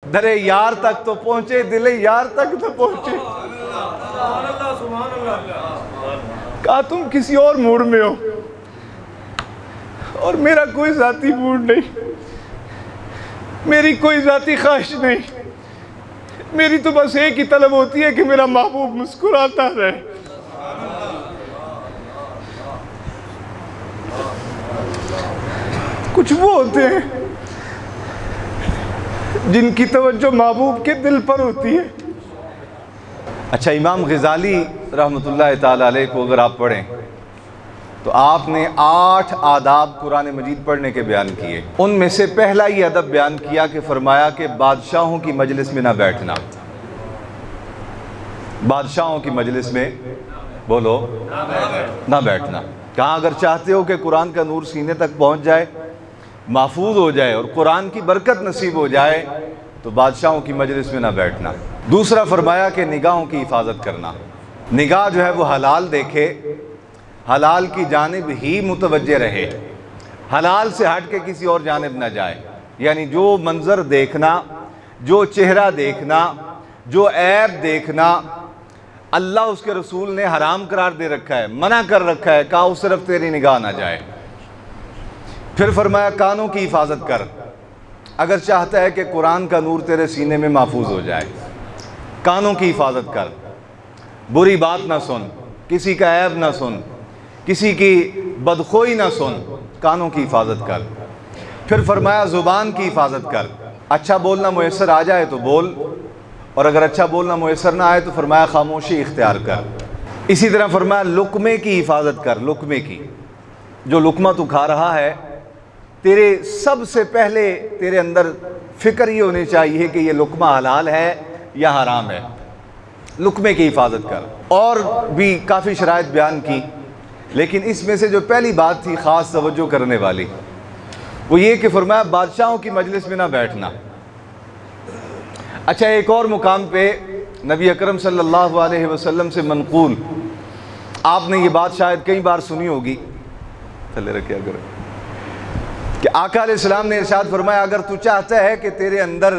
दरे यार तक तो पहुंचे, दिले यार तक तो पहुंचे। कहा तुम किसी और मूड में हो और मेरा कोई जाती मूड नहीं, मेरी कोई जाती ख्वाहिश नहीं, मेरी तो बस एक ही तलब होती है कि मेरा महबूब मुस्कुराता रहे। कुछ वो होते हैं जिनकी तवज्जो महबूब के दिल पर होती है। अच्छा, इमाम ग़ज़ाली रहमतुल्लाह ताला अलैह को अगर आप पढ़ें तो आपने 8 आदाब कुरान मजीद पढ़ने के बयान किए। उनमें से पहला ही अदब बयान किया कि फरमाया कि बादशाहों की मजलिस में ना बैठना। बादशाहों की मजलिस में बोलो ना बैठना। कहाँ अगर चाहते हो कि कुरान का नूर सीने तक पहुँच जाए, महफूज हो जाए और कुरान की बरकत नसीब हो जाए, तो बादशाहों की मजलिस में ना बैठना। दूसरा फरमाया कि निगाहों की हिफाजत करना। निगाह जो है वो हलाल देखे, हलाल की जानिब ही मुतवज्जे रहे, हलाल से हट के किसी और जानिब ना जाए। यानी जो मंज़र देखना, जो चेहरा देखना, जो ऐब देखना, अल्लाह उसके रसूल ने हराम करार दे रखा है, मना कर रखा है, कहा उस तरफ तेरी निगाह ना जाए। फिर फरमाया कानों की हिफाजत कर, अगर चाहता है कि कुरान का नूर तेरे सीने में महफूज हो जाए, कानों की हिफाजत कर, बुरी बात ना सुन, किसी का ऐब ना सुन, किसी की बदखोई ना सुन, कानों की हिफाजत कर। फिर फरमाया ज़ुबान की हिफाजत कर, अच्छा बोलना मुयस्सर आ जाए तो बोल, और अगर अच्छा बोलना मुयस्सर ना आए तो फरमाया खामोशी इख्तियार कर। इसी तरह फरमाया लुक़मे की हिफाजत कर। लुक़मे की, जो लुक़मा तू खा रहा है, तेरे सबसे पहले तेरे अंदर फ़िक्र ये होनी चाहिए कि ये लुक़मा हलाल है या हराम है। लुक़मे की हिफाजत कर। और भी काफ़ी शराइत बयान की, लेकिन इसमें से जो पहली बात थी ख़ास तवज्जो करने वाली, वो ये कि फरमाया बादशाहों की मजलिस में ना बैठना। अच्छा, एक और मुकाम पे नबी अकरम सल्लल्लाहु अलैहि वसल्लम से मनक़ूल, आपने ये बात शायद कई बार सुनी होगी, थले रखिए अगर, कि आका अलैहिस्सलाम ने इरशाद फरमाया अगर तू चाहता है कि तेरे अंदर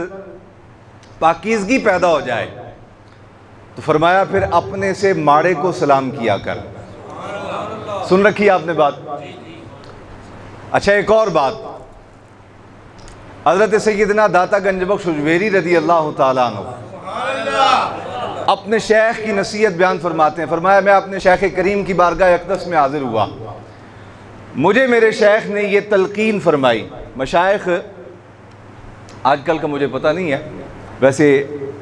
पाकीज़गी पैदा हो जाए तो फरमाया फिर अपने से माड़े को सलाम किया कर। सुन रखी है आपने बात। अच्छा, एक और बात, हज़रत सैयदना दाता गंजबख्श उजवेरी रज़ी अल्लाह ताला अन्हु अपने शेख की नसीहत बयान फरमाते हैं। फरमाया मैं अपने शेख करीम की बारगाह अक़दस में हाजिर हुआ, मुझे मेरे शेख ने ये तलकीन फरमाई। मशाइख आजकल का मुझे पता नहीं है, वैसे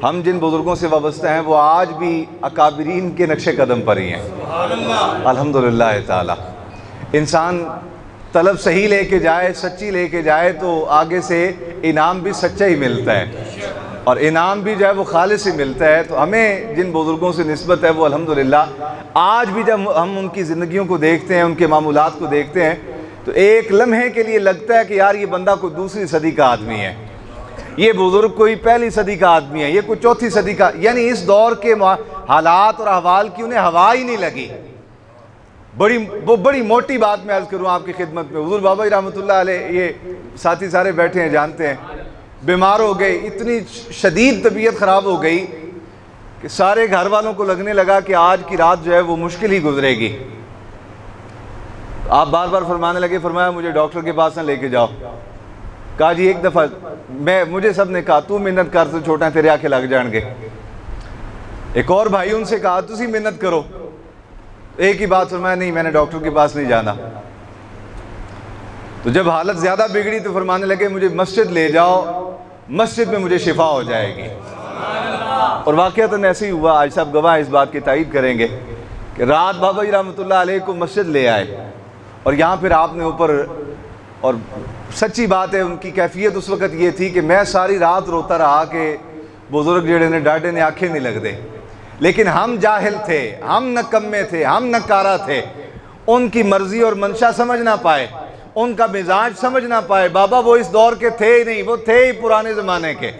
हम जिन बुज़ुर्गों से वाबस्ता हैं वो आज भी अकाबिरीन के नक्शे कदम पर ही हैं अल्हम्दुलिल्लाह ताला। इंसान तलब सही लेके जाए, सच्ची लेके जाए तो आगे से इनाम भी सच्चा ही मिलता है, और इनाम भी जो है वो खालिस ही मिलता है। तो हमें जिन बुज़ुर्गों से निस्बत है वो अल्हम्दुलिल्लाह आज भी जब हम उनकी ज़िंदगियों को देखते हैं, उनके मामूलात को देखते हैं, तो एक लम्हे के लिए लगता है कि यार ये बंदा कोई दूसरी सदी का आदमी है, ये बुज़ुर्ग कोई पहली सदी का आदमी है, ये कोई चौथी सदी का। यानी इस दौर के हालात और अहवाल की उन्हें हवा ही नहीं लगी। बड़ी मोटी बात मैं अर्ज़ करूँ आपकी खिदमत में, हुज़ूर बाबा रहमतुल्लाह अलैह, ये साथी सारे बैठे हैं जानते हैं, बीमार हो गए, इतनी शदीद तबीयत ख़राब हो गई कि सारे घर वालों को लगने लगा कि आज की रात जो है वो मुश्किल ही गुजरेगी। आप बार बार फरमाने लगे, फरमाया मुझे डॉक्टर के पास ना लेके जाओ। कहा जी एक दफ़ा मुझे सब ने कहा तू मेहनत कर, तो छोटा तेरे आके लग जाएंगे। एक और भाई उनसे कहा तुसी मेहनत करो, एक ही बात फरमाया नहीं मैंने डॉक्टर के पास नहीं जाना। तो जब हालत ज़्यादा बिगड़ी तो फरमाने लगे मुझे मस्जिद ले जाओ, मस्जिद में मुझे शिफा हो जाएगी। और वाक़यातन ऐसे ही हुआ। आज साहब गवाह इस बात की तायीद करेंगे कि रात बाबा जी रहमतुल्लाह अलैह को मस्जिद ले आए, और यहाँ फिर आपने ऊपर, और सच्ची बात है उनकी कैफियत उस वक़्त ये थी कि मैं सारी रात रोता रहा कि बुज़ुर्ग जेड़े ने डाटे ने आँखें नहीं लगते, लेकिन हम जाहिल थे, हम नकम्मे थे, हम नकारा थे, उनकी मर्ज़ी और मंशा समझ ना पाए, उनका मिजाज समझ ना पाए। बाबा वो इस दौर के थे ही नहीं, वो थे ही पुराने ज़माने के।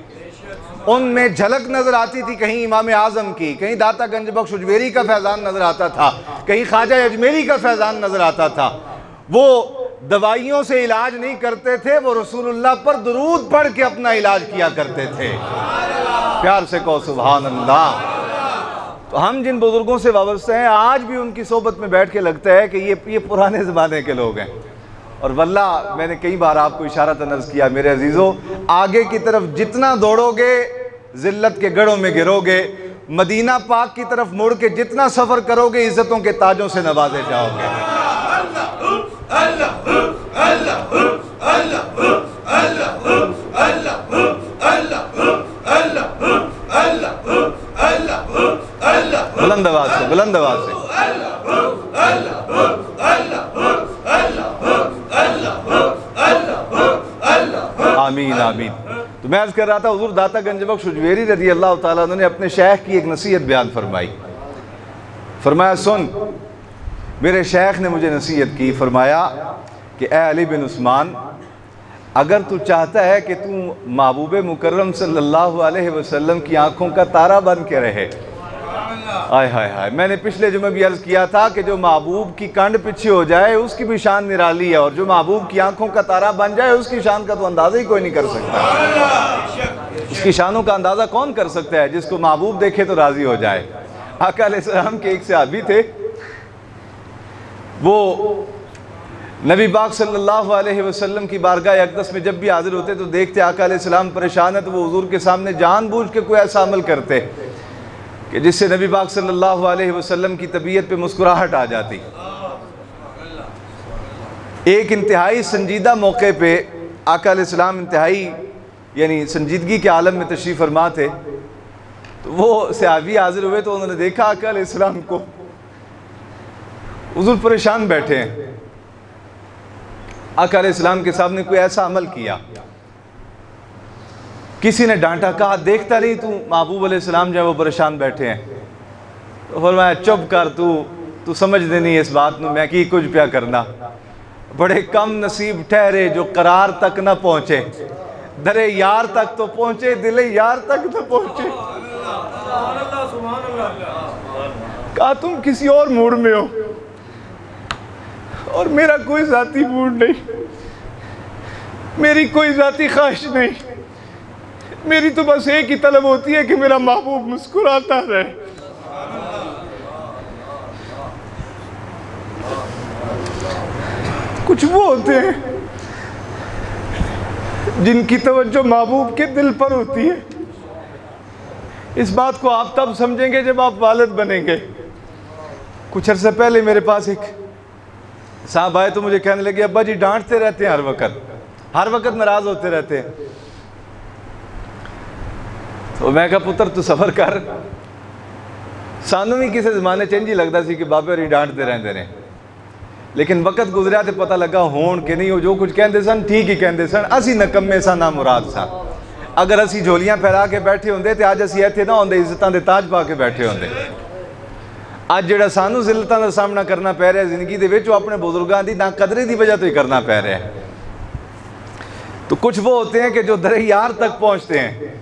उनमें झलक नज़र आती थी कहीं इमाम आज़म की, कहीं दाता गंजबख्श उजवेरी का फैज़ान नज़र आता था, कहीं ख्वाजा अजमेरी का फैज़ान नज़र आता था। वो दवाइयों से इलाज नहीं करते थे, वो रसूलुल्लाह पर दुरूद पढ़ के अपना इलाज किया करते थे। प्यार से कहो सुभान अल्लाह। तो हम जिन बुजुर्गों से वाबस्ते हैं, आज भी उनकी सोबत में बैठ के लगता है कि ये पुराने ज़माने के लोग हैं। और वल्लाह मैंने कई बार आपको इशारतन अर्ज़ किया, मेरे अजीज़ों, आगे की तरफ जितना दौड़ोगे ज़िल्लत के गढ़ों में गिरोगे, मदीना पाक की तरफ मुड़ के जितना सफ़र करोगे इज़्ज़तों के ताजों से नवाजे जाओगे। बुलंद आवाज से, बुलंद आवाज से। आमीन आमीन। तो मैं अर्ज़ कर रहा था, हुज़ूर दाता गंजबख्श उजवेरी रज़ी अल्लाह ताला अन्हु ने अपने शेख की एक नसीहत बयान फरमाई। फरमाया, सुन, मेरे शेख ने मुझे नसीहत की, फरमाया कि ए अली बिन उस्मान, अगर तू चाहता है कि तू महबूब मुकर्रम सल्लल्लाहु अलैहि वसल्लम की आंखों का तारा बन के रहे। आय हाय हाय, मैंने पिछले जुमे भी अर्ज़ किया था कि जो महबूब की कंड पीछे हो जाए उसकी भी शान निराली है, और जो महबूब की आंखों का तारा बन जाए उसकी शान का तो अंदाज़ा ही कोई नहीं कर सकता। उसकी शानों का अंदाज़ा कौन कर सकता है? जिसको महबूब देखे तो राज़ी हो जाए। आका अलैहिस्सलाम के एक सहाबी थे, वो नबी पाक सल्लल्लाहु अलैहि वसल्लम की बारगाह अक़दस में जब भी हाजिर होते तो देखते आका अलैहिस्सलाम परेशान है, तो वो हुज़ूर के सामने जानबूझ के कोई ऐसा अमल करते कि जिससे नबी पाक सल्लल्लाहु अलैहि वसल्लम की तबीयत पे मुस्कुराहट आ जाती। एक इंतहाई संजीदा मौके पे आका अलैहिस्सलाम इंतहाई यानी संजीदगी के आलम में तशरीफ़ फरमा थे, तो वो सहाबी हाजिर हुए तो उन्होंने देखा आका अलैहिस्सलाम को, हुज़ूर परेशान बैठे हैं। आका अलैहिस्सलाम के सामने कोई ऐसा अमल किया, किसी ने डांटा, कहा देखता नहीं तू महबूब अलैहिस्सलाम जो है वो परेशान बैठे हैं। तो फरमाया, चुप कर, तू समझदे नहीं इस बात में, मैं की कुछ प्या करना। बड़े कम नसीब ठहरे जो करार तक न पहुँचे, दरे यार तक तो पहुँचे, दिले यार तक न पहुँचे। कहा तुम किसी और मूड में हो और मेरा कोई ज़ाती मूड नहीं, मेरी कोई ज़ाती ख्वाहिश नहीं, मेरी तो बस एक ही तलब होती है कि मेरा महबूब मुस्कुराता रहे। कुछ वो होते हैं जिनकी तवज्जो महबूब के दिल पर होती है। इस बात को आप तब समझेंगे जब आप वालिद बनेंगे। कुछ अर्से पहले मेरे पास एक साहब आए तो मुझे कहने लगे, अब्बा जी डांटते रहते हैं, हर वक्त नाराज होते रहते हैं। तो मैं कहा, पुत्र तू सफ़र कर, सानू भी किसी जमाने चंज ही लगता सी कि बाबे और डांटते रहते हैं, लेकिन वक्त गुजरिया तो पता लगा होण कि नहीं, वो जो कुछ कहते सन ठीक ही कहते सन, असी नकम्मे सा ना मुराद सा। अगर असी झोलियां फैला के बैठे होंदे तो अज असी इत्थे ना होंदे, इज्जतां दे ताज पा के बैठे होंदे। अज जिहड़ा सानू जिल्लतां दा सामना करना पै रहा जिंदगी दे विच, अपने बुजुर्गां दी नाकदरी दी वजह तो ही करना पै रहा है। तो कुछ वो होते हैं कि जो दरे यार तक पहुंचते हैं,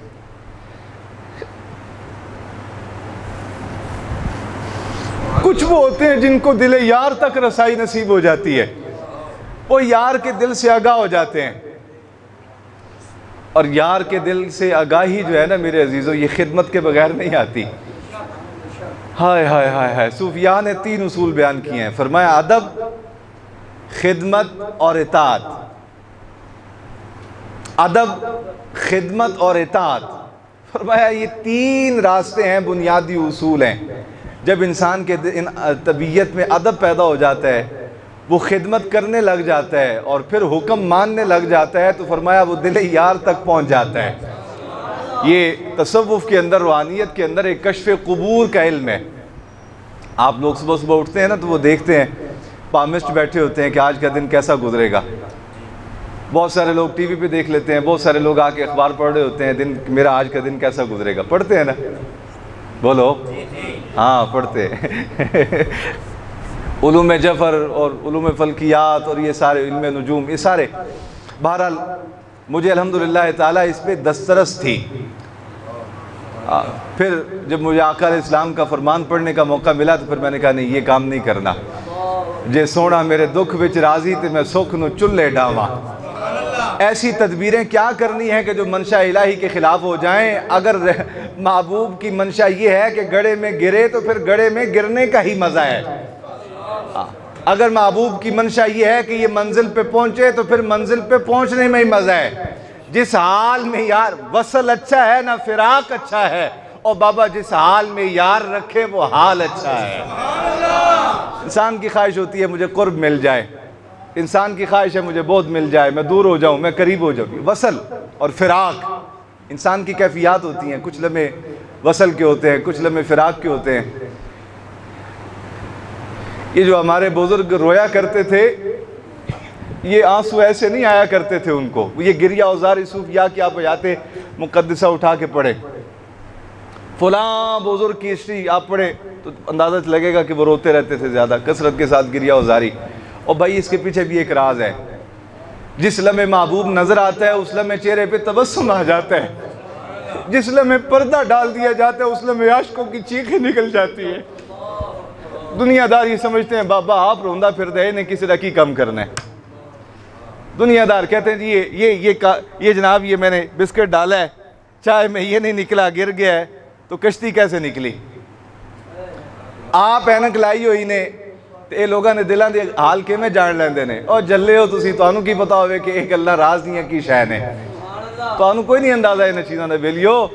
कुछ वो होते हैं जिनको दिले यार तक रसाई नसीब हो जाती है, वो यार के दिल से आगाह हो जाते हैं। और यार के दिल से आगाही जो है ना मेरे अजीज़ों, ये खिदमत के बगैर नहीं आती। हाय हाय हाय हाय, सूफिया ने 3 उसूल बयान किए हैं। फरमाया अदब, खिदमत और इताअत। अदब, खिदमत और इताअत, फरमाया ये 3 रास्ते हैं, बुनियादी उसूल हैं। जब इंसान के तबीयत में अदब पैदा हो जाता है, वो खिदमत करने लग जाता है और फिर हुक्म मानने लग जाता है, तो फरमाया वो दिल यार तक पहुंच जाता है। ये तसव्वुफ के अंदर, रूहानियत के अंदर एक कश्फ क़ुबूर का इल्म है। आप लोग सुबह सुबह उठते हैं ना, तो वो देखते हैं पामिस्ट बैठे होते हैं कि आज का दिन कैसा गुजरेगा। बहुत सारे लोग टीवी पे देख लेते हैं, बहुत सारे लोग आके अखबार पढ़ रहे होते हैं, दिन मेरा आज का दिन कैसा गुजरेगा। पढ़ते हैं ना, बोलो हाँ पढ़ते उलूम जफ़र और उलूम फ़ल्कियात और ये सारे इल्म नुजूम, ये सारे। बहरहाल मुझे अल्हम्दुलिल्लाह ताला इस पर दस्तरस थी। फिर जब मुझे आका अलैहिस्सलाम का फरमान पढ़ने का मौका मिला तो फिर मैंने कहा नहीं, ये काम नहीं करना। जे सोना मेरे दुख विच राजी तो मैं सुख नू चुल्ले डावा। ऐसी तदबीरें क्या करनी है कि जो मंशा इलाही के ख़िलाफ़ हो जाएं। अगर महबूब की मंशा ये है कि गड़े में गिरे तो फिर गड़े में गिरने का ही मज़ा है। अगर महबूब की मंशा ये है कि ये मंजिल पे पहुँचे तो फिर मंजिल पे पहुँचने में ही मज़ा है। जिस हाल में यार वसल अच्छा है ना फिराक अच्छा है, और बाबा जिस हाल में यार रखे वो हाल अच्छा है। इंसान की ख्वाहिश होती है मुझे कुर्ब मिल जाए, इंसान की ख्वाहिश है मुझे बहुत मिल जाए, मैं दूर हो जाऊं मैं करीब हो जाऊँ। वसल और फिराक इंसान की कैफियत होती हैं। कुछ लम्हे वसल के होते हैं, कुछ लम्हे फिराक के होते हैं। ये जो हमारे बुजुर्ग रोया करते थे, ये आंसू ऐसे नहीं आया करते थे उनको। ये गिरिया औजार सूफिया की आप याते मुकद्दसा उठा के पढ़े, फलां बुजुर्ग की हिस्ट्री आप पढ़े तो अंदाज़ा लगेगा कि वो रोते रहते थे ज़्यादा कसरत के साथ गिरिया औजारी। और भाई इसके पीछे भी एक राज है। जिस लम्हे महबूब नज़र आता है उस लम्हे चेहरे पे तबस्सुम आ जाता है। जिस लम्हे पर्दा डाल दिया जाता है उस लम्हे आशिकों की चीखें निकल जाती है। दुनियादार ये समझते हैं बाबा आप रोंदा फिर दे ने किसी रखी कम करना है। दुनियादार कहते हैं जी ये जनाब ये मैंने बिस्किट डाला है चाय में, ये नहीं निकला गिर गया है तो कश्ती कैसे निकली। आप ऐनक लाई हुई ने तो ये लोगों ने दिलों के हाल किमें जान लेंदे ने। और जल्ले हो तुसी, तुहानू की पता होवे कि एक गल्लां राज दियां की शै ने, तुहानू कोई नहीं अंदाजा इन चीज़ों का। बेलियो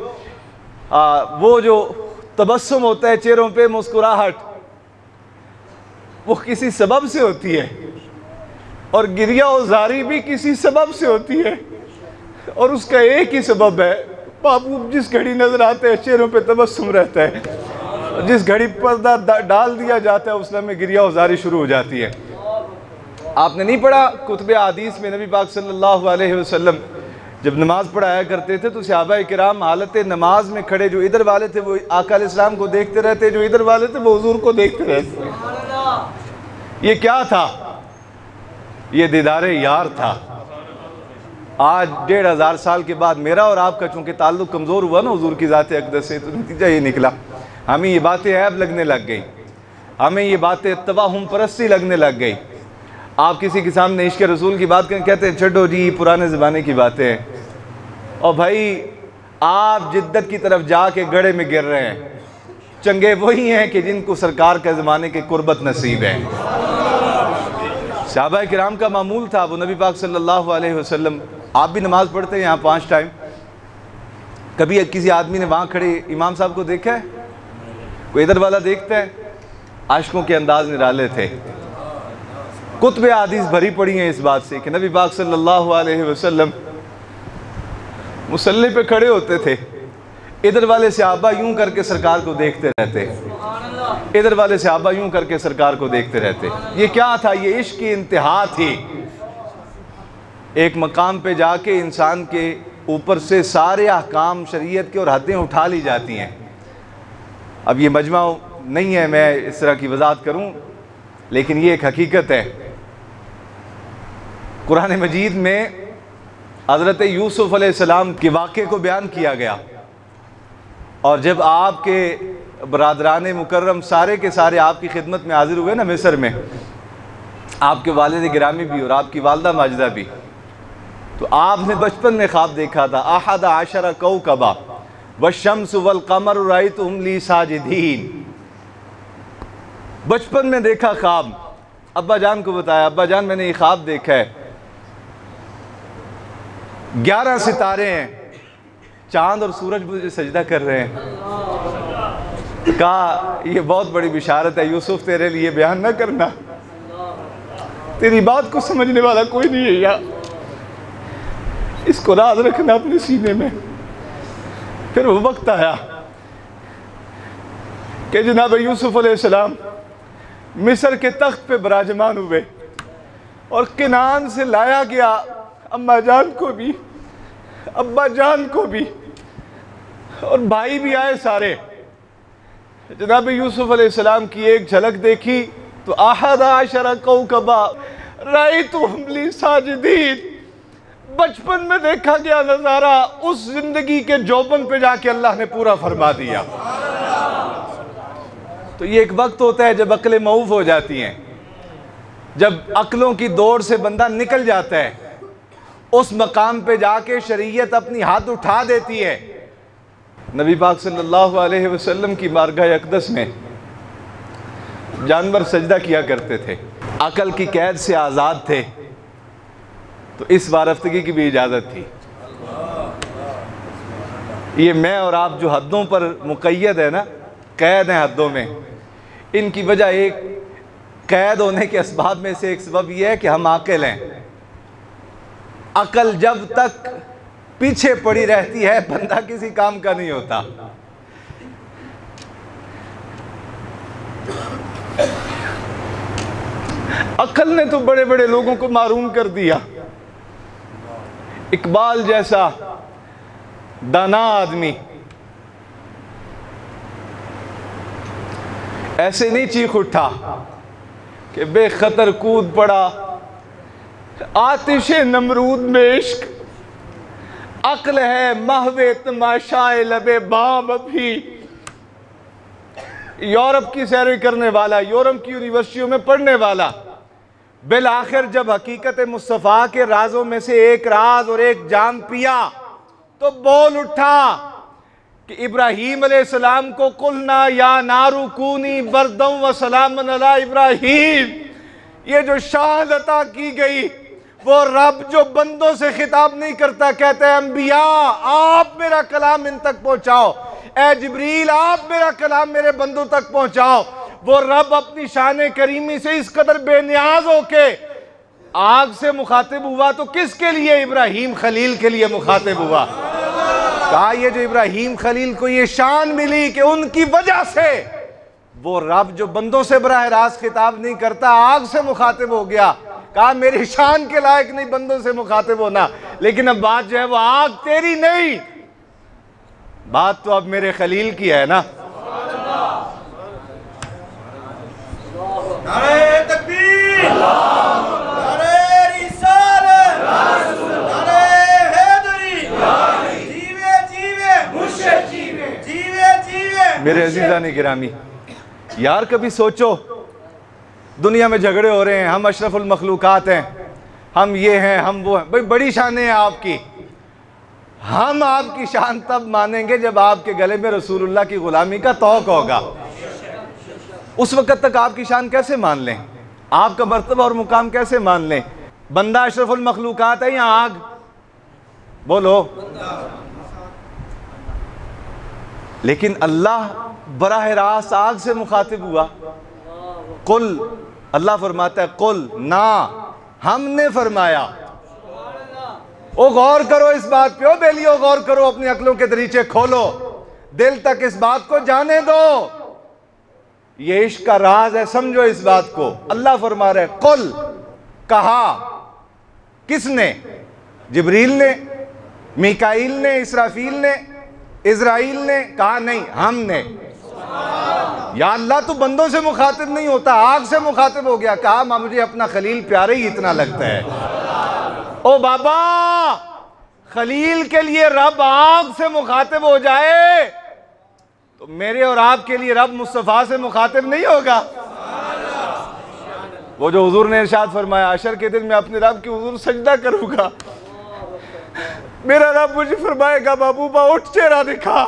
वो जो तबस्सुम होता है चेहरों पे, मुस्कुराहट, वो किसी सबब से होती है। और गिरिया औजारी भी किसी सबब से होती है। और उसका एक ही सबब है, महबूब जिस घड़ी नजर आते हैं चेहरों पे तबस्सुम रहता है। जिस घड़ी पर्दा डाल दिया जाता है उस समय गिरिया औजारी शुरू हो जाती है। आपने नहीं पढ़ा कुतुब हदीस में नबी पाक सल्लल्लाहु अलैहि वसल्लम जब नमाज पढ़ाया करते थे तो सहाबा किराम हालत नमाज में खड़े, जो इधर वाले थे वो आका अलैहिस्सलाम को देखते रहते, जो इधर वाले थे वो हुजूर को देखते रहते। ये क्या था? ये दीदारे यार था। आज 1500 साल के बाद मेरा और आपका चूंकि ताल्लुक़ कमज़ोर हुआ ना हुजूर की ज़ात अक़दस से, तो नतीजा ये निकला हमें ये बातें ऐब लगने लग गई, हमें ये बातें तवाहुम परस्ती लगने लग गई। आप किसी के सामने इश्क़ रसूल की बात करें कहते हैं छड्डो जी पुराने ज़माने की बातें हैं। और भाई आप जिद्दत की तरफ जाके गड़े में गिर रहे हैं। चंगे वही हैं कि जिनको सरकार के ज़माने के कुर्बत नसीब है। सहाबा किराम का मामूल था, वो नबी पाक सल्लल्लाहु अलैहि वसल्लम, आप भी नमाज़ पढ़ते हैं यहाँ 5 टाइम, कभी किसी आदमी ने वहाँ खड़े इमाम साहब को देखा है? कोई इधर वाला देखता है? आशिकों के अंदाज निराले थे। कुतुब हदीस भरी पड़ी हैं इस बात से कि नबी पाक सल्लल्लाहु अलैहि वसल्लम मुसल्ले पे खड़े होते थे, इधर वाले सहाबा यूं करके सरकार को देखते रहते, इधर वाले सहाबा यूं करके सरकार को देखते रहते। ये क्या था? ये इश्क की इंतहा थी। एक मकाम पे जाके इंसान के ऊपर से सारे अहकाम शरीयत के और हदें उठा ली जाती हैं। अब ये मजमा नहीं है मैं इस तरह की वजाहत करूं, लेकिन ये एक हकीकत है। कुरान मजीद में हज़रत यूसुफ़ अलैहिस्सलाम के वाक़े को बयान किया गया, और जब आपके बरादरान मुकर्रम सारे के सारे आपकी खिदमत में हाजिर हुए ना मिस्र में, आपके वालिद गिरामी भी और आपकी वालदा माजिदा भी, तो आपने बचपन में ख्वाब देखा था, अहद आशरा कौकबा वश्शम्स वल क़मर रअयतुहुम ली साजिदीन। बचपन में देखा ख्वाब, अब्बा जान को बताया, अब्बा जान मैंने ये ख्वाब देखा है, 11 सितारे हैं, चांद और सूरज मुझे सजदा कर रहे हैं। कहा ये बहुत बड़ी बिशारत है यूसुफ, तेरे लिए बयान ना करना, तेरी बात को समझने वाला कोई नहीं है यार, इसको राज रखना अपने सीने में। फिर वो वक्त आया कि जनाब यूसुफ अलैहिस्सलाम मिस्र के तख्त पे बराजमान हुए, और किनान से लाया गया अम्मा जान को भी, अब्बा जान को भी, और भाई भी आए सारे। जनाब यूसुफ अलैहिस्सलाम की एक झलक देखी तो अहद आशरा कौकबा रअयतुहुम ली साजिदीन। बचपन में देखा गया नज़ारा उस जिंदगी के जोबन पे जाके अल्लाह ने पूरा फरमा दिया। तो ये एक वक्त होता है जब अक्लें मऊफ हो जाती हैं, जब अक्लों की दौड़ से बंदा निकल जाता है, उस मकाम पे जाके शरीयत अपनी हाथ उठा देती है। नबी पाक सल्लल्लाहु अलैहि वसल्लम की बारगाह अक़दस में जानवर सजदा किया करते थे, अकल की कैद से आज़ाद थे, तो इस वारफ्तगी की भी इजाज़त थी। ये मैं और आप जो हद्दों पर मुक़य्यद है ना, कैद हैं हद्दों में, इनकी वजह एक कैद होने के असबाब में से एक सबब यह है कि हम आकिल हैं। अकल जब तक पीछे पड़ी रहती है बंदा किसी काम का नहीं होता। अकल ने तो बड़े बड़े लोगों को मारूम कर दिया। इकबाल जैसा दाना आदमी ऐसे नहीं चीख उठा कि बेखतर कूद पड़ा आतिशे नमरूद में इश्क, अक्ल है महवे तमाशाए लबे बाम भी। यूरोप की सैर करने वाला, यूरोप की यूनिवर्सिटियों में पढ़ने वाला, बिल आखिर जब हकीकत मुस्तफ़ा के राजों में से एक राज और एक जाम पिया तो बोल उठा कि इब्राहीम अलैहिस्सलाम को कुलना या नारू कूनी बरदम व सलामन अला इब्राहीम। ये जो शहादत अता की गई वो रब जो बंदों से खिताब नहीं करता, कहता है अंबिया आप मेरा कलाम इन तक पहुंचाओ, ए जिब्रील आप मेरा कलाम मेरे बंदों तक पहुंचाओ। वो रब अपनी शान करीमी से इस कदर बेनियाज होके आग से मुखातिब हुआ तो किसके लिए? इब्राहीम खलील के लिए मुखातिब हुआ। कहा ये जो इब्राहीम खलील को ये शान मिली कि उनकी वजह से वो रब जो बंदों से बराह रास्त खिताब नहीं करता आग से मुखातिब हो गया। कहा मेरी शान के लायक नहीं बंदों से मुखातिब होना, लेकिन अब बात जो है वो आग तेरी नहीं, बात तो अब मेरे खलील की है ना। नारे तकबीर, नारे रिसालत, नारे हैदरी, जीवे जीवे मुर्शिद जीवे, जीवे जीवे। मेरे अजीज़ान गिरामी, यार कभी सोचो दुनिया में झगड़े हो रहे हैं, हम अशरफुल मखलूकात हैं, हम ये हैं हम वो हैं, भाई बड़ी शानें हैं आपकी। हम आपकी शान तब मानेंगे जब आपके गले में रसूलुल्लाह की गुलामी का तौक होगा। उस वक़्त तक आपकी शान कैसे मान लें, आपका मर्तबा और मुकाम कैसे मान लें? बंदा अशरफुल मखलूकात है या आग? बोलो। लेकिन अल्लाह बराह रास्त आग से मुखातिब हुआ। कुल, अल्लाह फरमाता है कुल ना, हमने फरमाया। ओ गौर करो इस बात पे, ओ बेलियो गौर करो, अपनी अक्लों के दरीचे खोलो, दिल तक इस बात को जाने दो। ये इश्क का राज है, समझो इस बात को। अल्लाह फरमा रहे कुल, कहा किसने? जिब्रील ने, मीकाईल ने, इसराफील ने, इज़राइल ने? कहा नहीं, हमने। या अल्लाह तो बंदों से मुखातिब नहीं होता, आग से मुखातिब हो गया। कहा मां मुझे अपना खलील प्यारे ही इतना लगता है। ओ बाबा, खलील के लिए रब आग से मुखातिब हो जाए तो मेरे और आपके लिए रब मुस्तफ़ा से मुखातिब नहीं होगा? वो जो हुजूर ने इरशाद फरमाया, अशर के दिन मैं अपने रब के हुजूर सजदा करूंगा, मेरा रब मुझे फरमाएगा महबूबा उठ चेहरा दिखा,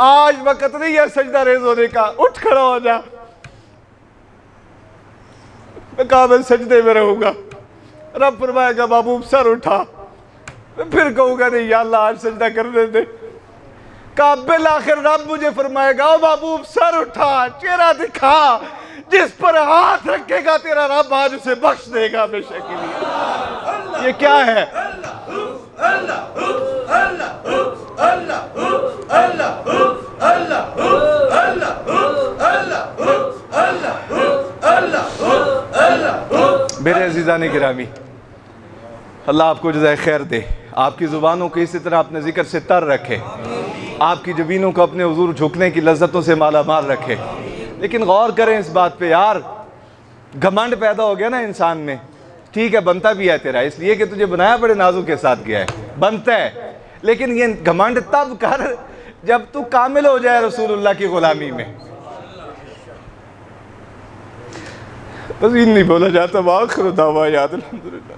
आज वक्त नहीं है सजदा रेज होने का, उठ खड़ा हो जा। मैं कहा मैं सजदे में रहूंगा। रब फरमाएगा महबूब सर उठा, मैं फिर कहूंगा नहीं या अल्लाह आज सजदा करने दे। काबिल आखिर रब मुझे फरमाएगा ओ महबूब सर उठा, चेहरा दिखा, जिस पर हाथ रखेगा तेरा रब आज उसे बख्श देगा बेशक लिए। ये क्या है? मेरे अजीज़ान गिरामी, अल्लाह आपको जज़ाए खैर दे, आपकी ज़ुबानों को इसी तरह अपने ज़िक्र से तर रखे, आपकी जबीनों को अपने हुजूर झुकने की लज्जतों से माला माल रखे। लेकिन गौर करें इस बात पे यार, घमंड पैदा हो गया ना इंसान में। ठीक है बनता भी है तेरा, इसलिए कि तुझे बनाया बड़े नाजों के साथ गया है, बनता है, लेकिन ये घमंड तब कर जब तू कामिल हो जाए रसूलुल्लाह की गुलामी में। बस इन नहीं बोला जाता। आखिर दावा याद अल्हम्दुलिल्लाह।